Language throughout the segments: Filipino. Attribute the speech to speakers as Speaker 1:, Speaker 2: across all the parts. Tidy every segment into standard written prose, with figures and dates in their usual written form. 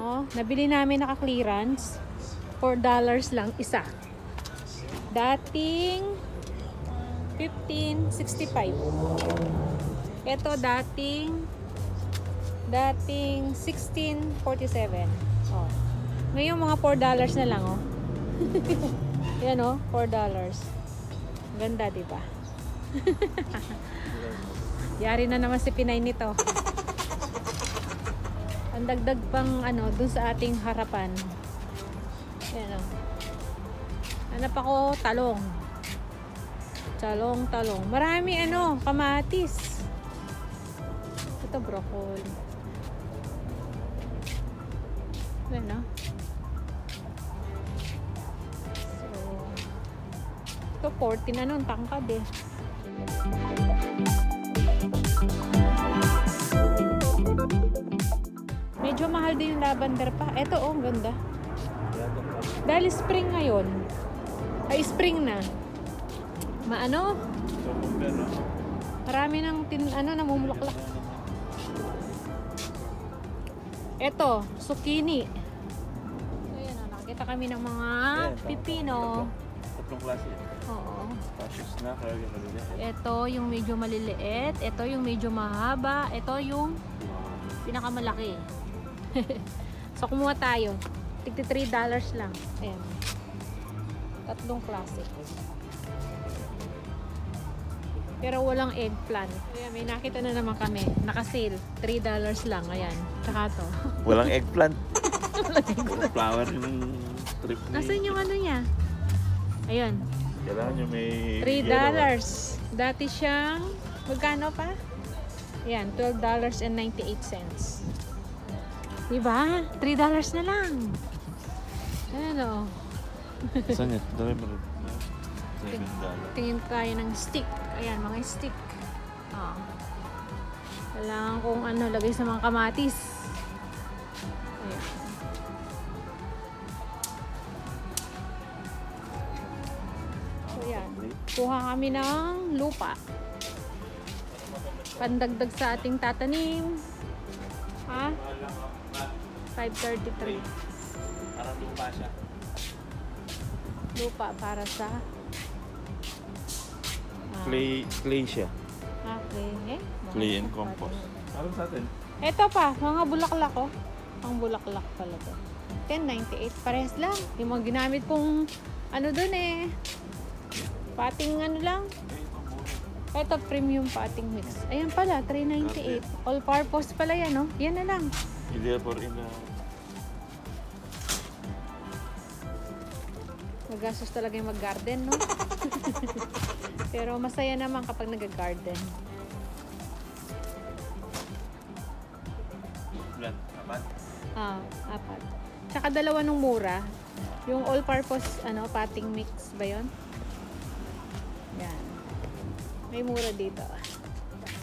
Speaker 1: oh. Nabili namin naka-clearance. $4 lang isa. Dating 15.65. Ito dating 16.47. Oh. Ngayon mga $4 na lang, oh. Yan, oh, $4. Ganda, di ba? Yari na naman si Pinay nito. Ang dagdag pang ano dun sa ating harapan. Yan, oh. Hanap ako talong. Talong. Marami ano, kamatis. Ito broccoli. Yan, oh. So, ito 14 na nun, tangkad eh. Medyo mahal din yung lavender pa. Ito, oh, ganda. Dahil spring ngayon. Ay, spring na. Maano? Marami ng namumulaklak. Ito, zucchini. Ayan, oh, nakakita kami ng mga pipino.
Speaker 2: Tatlong klase.
Speaker 1: Oo.
Speaker 2: Passions na, kaya yung maliliit.
Speaker 1: Ito yung medyo maliliit. Ito yung medyo mahaba. Ito yung pinakamalaki. So, kumuha tayo. Tigti $3 lang. Ayan. Tatlong klase. Pero walang eggplant. Ayan, may nakita na naman kami. Naka-sale. $3 lang. Ayan. Tsaka to.
Speaker 2: Walang eggplant. Flower yung trip ni...
Speaker 1: Nasaan yung ano niya? Ayan.
Speaker 2: Kailangan nyo may...
Speaker 1: $3. Dati siyang... Magkano pa? Ayan. $12.98. Diba? $3 na lang. Ayan, o.
Speaker 2: Saan yan? Dami mo rin. $7.
Speaker 1: Tingin tayo ng stick. Ayan, mga stick. Oh. Kailangan kong ano, lagay sa mga kamatis. Ayan. So, ayan. Kuha kami ng lupa. Pandagdag sa ating tatanim. Ha? 533.
Speaker 2: Parang lupa siya.
Speaker 1: Lupa para sa
Speaker 2: Clay siya.
Speaker 1: clay.
Speaker 2: Clay and compost. Parang sa atin.
Speaker 1: Ito pa, mga bulaklak, oh. Ang bulaklak pala to. 10.98. Parehas lang. Yung mga ginamit kong ano dun eh. Pating ano lang. Ito, premium pating mix. Ayan pala, 3.98. All purpose pala yan, no? Yan na lang.
Speaker 2: Ideal for in the...
Speaker 1: Magastos talaga yung mag-garden, no? Pero masaya naman kapag nag-garden.
Speaker 2: Apat?
Speaker 1: Ah, 4. Tsaka 2 nung mura. Yung all-purpose, ano, pating mix ba yun? Yan. May mura dito.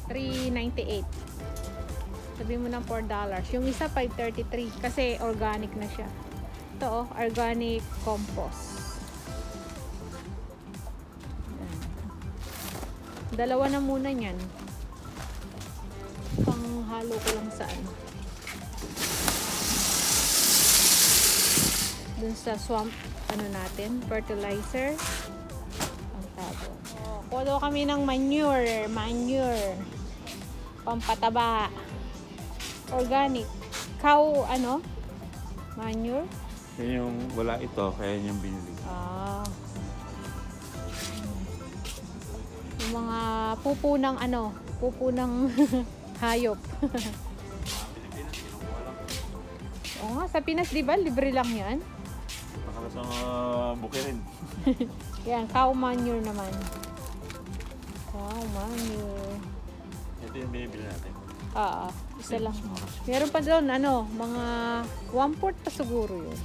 Speaker 1: 3.98. Sabi mo ng $4. Yung isa, 5.33. Kasi organic na siya. Ito, oh, organic compost. Yan. 2 na muna yan. Panghalo ko lang sa ano. Dun sa swamp, ano natin, fertilizer. Ang tabo. Oh, kuha kami ng manure. Pampataba. Organic. Cow, ano? Manure.
Speaker 2: Yan yung wala ito, kaya yung binili.
Speaker 1: Ah. Yung mga pupo ng ano, pupo ng hayop. Oo nga, sa Pinas, di ba? Libre lang yan.
Speaker 2: Nakalasang buke rin.
Speaker 1: Yan, cow manure naman. Cow manure.
Speaker 2: Ito yung binibili natin.
Speaker 1: Isa lang. Meron pa doon, ano, mga 1/4 pa siguro yun.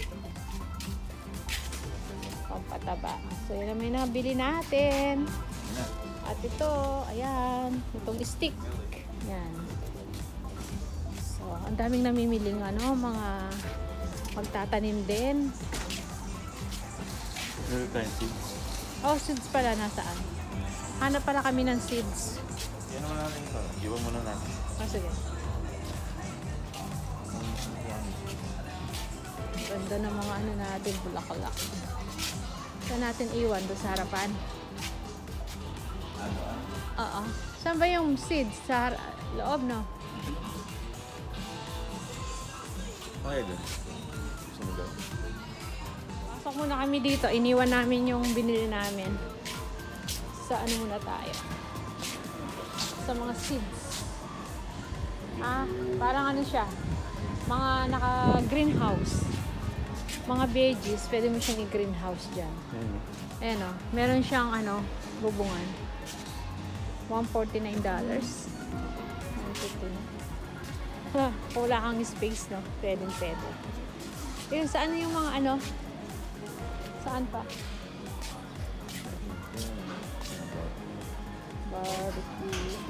Speaker 1: Pampataba. So, yun naman yung nabili natin. At ito, ayan, itong stick. Yan. So, ang daming namimiling, ano, mga magtatanim din.
Speaker 2: Meron tayong seeds.
Speaker 1: Oh, seeds pala, nasaan? Hanap pala kami ng seeds.
Speaker 2: Yan naman natin ito. Iwan muna natin.
Speaker 1: Sige. Ganda ng mga ano natin, bulaklak. Saan natin iwan? Doon sa harapan? Oo. Saan ba yung seeds? Sa loob, no?
Speaker 2: Okay din. Gusto mo daw?
Speaker 1: Pasok muna kami dito. Iniwan namin yung binili namin. Sa ano muna tayo? Sa mga seeds. Parang ano siya? Mga naka-greenhouse. Mga veggies. Pwede mo siyang i-greenhouse dyan. Ayan o. Meron siyang ano, bubungan. $149. Wala kang space, no? Pwede. Yun, saan yung mga ano? Saan pa? Barbecue.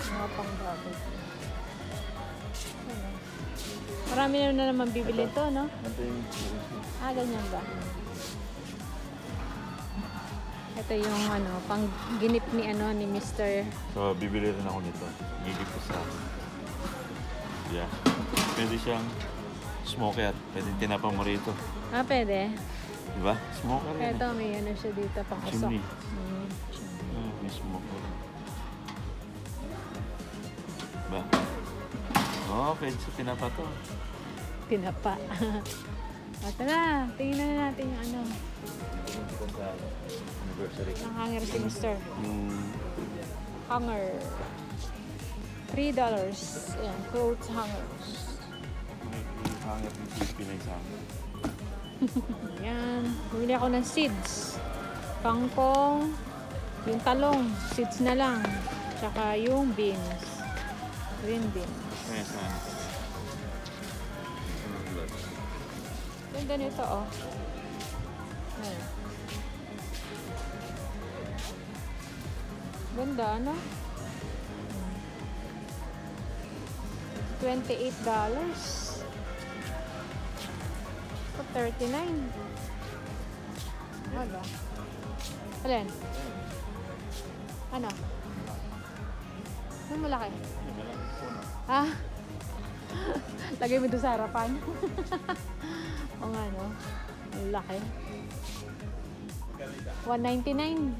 Speaker 1: Mga pang barbecue. Ano? Marami na naman bibili to, no? Ganyan ba? Ito yung ano, pang ginip ni ano ni Mr.
Speaker 2: So, bibili rin ako nito. Gigip ko sa akin. Yeah. Pwede siyang smoky at pwede tinapa mo rito.
Speaker 1: Pwede.
Speaker 2: Diba? Smoky rin.
Speaker 1: Ito, may ano siya dito, pang usok.
Speaker 2: Chimney.
Speaker 1: Chimney.
Speaker 2: May smoke rin. Diba? Pwede sa tinapa to.
Speaker 1: Tinapa. Tara, tingnan na natin yung ano.
Speaker 2: Ito sa anniversary.
Speaker 1: Ang hanger si Mr.
Speaker 2: Yung
Speaker 1: Hanger. $3. Ayan, clothes hangers.
Speaker 2: may hanger ng Pinay sa akin.
Speaker 1: Ayan. Bumili ako ng seeds. Kangkong. Yung talong. Seeds na lang. Tsaka yung beans. Green beans.
Speaker 2: Kaya sa
Speaker 1: Yung ganito, oh. Ayan. Ganda, ano? $28. So, $39. Aga. Alin? Ano? Ano malaki? Lagay mo doon sa harapan. O nga, no? Ang laki. $199.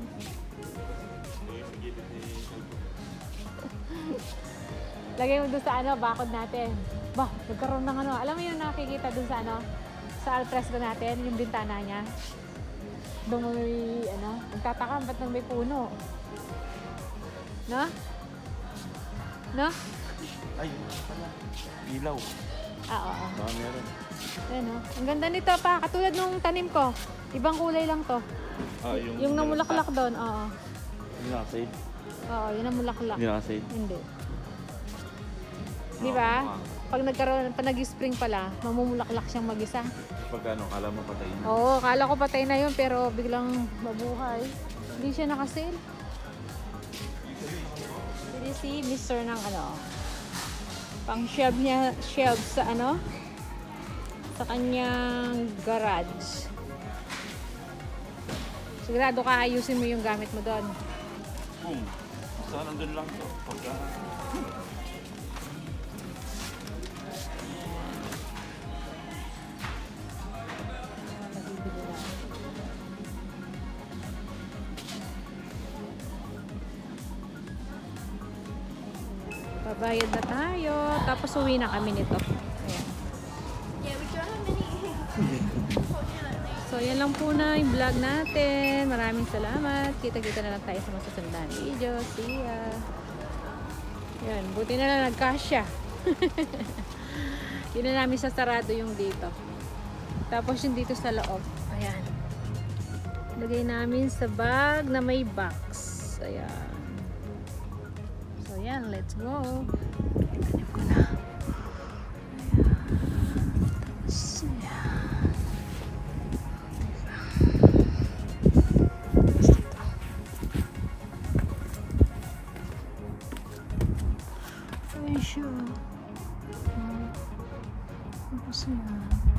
Speaker 1: Lagay mo doon sa ano, bakod natin. Bah, nagkaroon ng ano. Alam mo yung nakikita doon sa ano? Sa alfresco natin, yung bintana niya. Doon mo may, ano, magtataka, ba't nang may puno? No? No?
Speaker 2: ay, pala. Ilaw.
Speaker 1: Oo.
Speaker 2: Baka meron.
Speaker 1: Ayan, no? Ang ganda nito pa, katulad nung tanim ko. Ibang kulay lang to. Yung namulaklak doon, oo.
Speaker 2: Yung naka-save?
Speaker 1: Oo, yung namulaklak.
Speaker 2: Yung naka-save?
Speaker 1: Hindi. Di ba? Pag nag-spring pala, mamumulaklak siyang mag-isa.
Speaker 2: Pagkano, kala mo patay na?
Speaker 1: Oo, kala ko patay na yun, pero biglang mabuhay. Hindi siya nakasil. Hindi si Mr. ng ano, pang shelf niya, shelf sa ano, sa kanyang garage. Sigurado ka ayusin mo yung gamit mo doon.
Speaker 2: Basta nandun lang to. Pagka...
Speaker 1: Babayad na tayo. Tapos uwi na kami nito. Ayan. So, yan lang po na yung vlog natin. Maraming salamat. Kita-kita na lang tayo sa masusunod na video. See ya. Yan. Buti na lang nagkasya. Hindi na namin sasarado yung dito. Tapos yung dito sa loob. Ayan. Lagay namin sa bag na may box. Ayan. So, yan. Let's go. Tanim ko na. Ayan. So, yan. Ayan siya. Tapos yan.